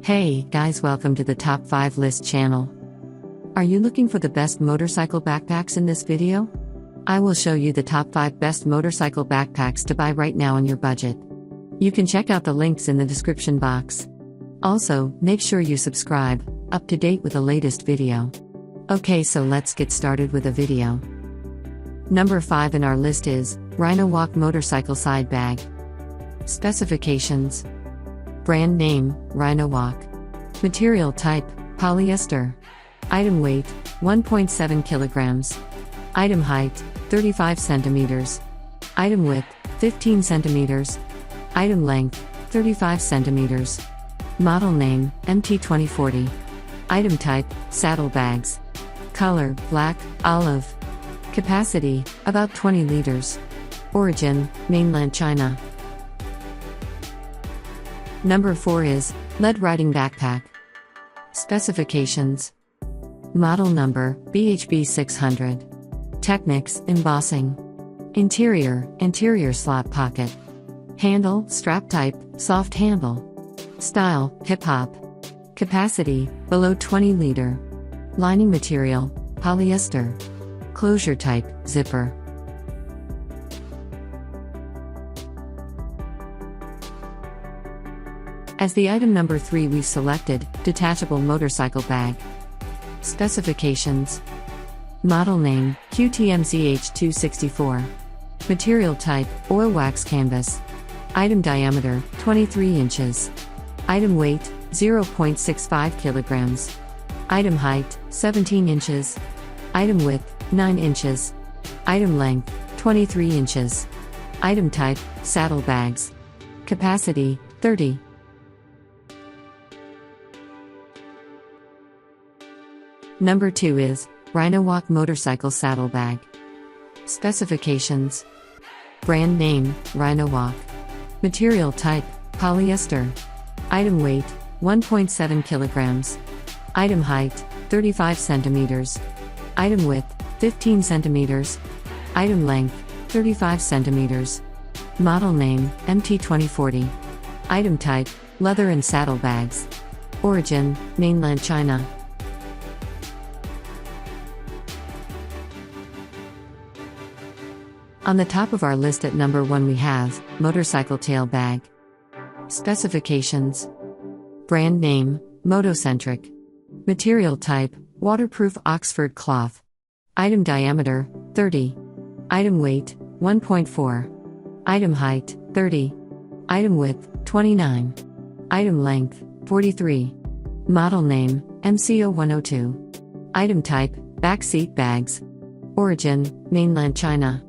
Hey guys, welcome to the Top 5 List channel. Are you looking for the best motorcycle backpacks in this video? I will show you the top 5 best motorcycle backpacks to buy right now on your budget. You can check out the links in the description box. Also, make sure you subscribe, up to date with the latest video. Okay, so let's get started with the video. Number 5 in our list is Rhino-Walk Motorcycle Side Bag. Specifications: brand name, Rhino-Walk. Material type, polyester. Item weight, 1.7 kilograms. Item height, 35 centimeters. Item width, 15 centimeters. Item length, 35 centimeters. Model name, MT2040. Item type, saddlebags. Color, black, olive. Capacity, about 20 liters. Origin, mainland China. Number 4 is Lead Riding Backpack. Specifications: model number, BHB 600. Techniques, embossing. Interior slot pocket. Handle, strap type, soft handle. Style, hip-hop. Capacity, below 20 liter. Lining material, polyester. Closure type, zipper. As the item number 3, we've selected detachable motorcycle bag. Specifications: model name, QTMZH264. Material type, oil wax canvas. Item diameter, 23 inches. Item weight, 0.65 kilograms. Item height, 17 inches. Item width, 9 inches. Item length, 23 inches. Item type, saddlebags. Capacity, 30. Number 2 is Rhino-Walk Motorcycle Saddlebag. Specifications: brand name, Rhino-Walk. Material type, polyester. Item weight, 1.7 kilograms. Item height, 35 centimeters. Item width, 15 centimeters. Item length, 35 centimeters. Model name, MT2040. Item type, leather and saddlebags. Origin, mainland China. On the top of our list at number 1 we have Motorcycle Tail Bag. Specifications: brand name, Motocentric. Material type, waterproof Oxford cloth. Item diameter, 30. Item weight, 1.4. Item height, 30. Item width, 29. Item length, 43. Model name, MCO102. Item type, backseat bags. Origin, mainland China.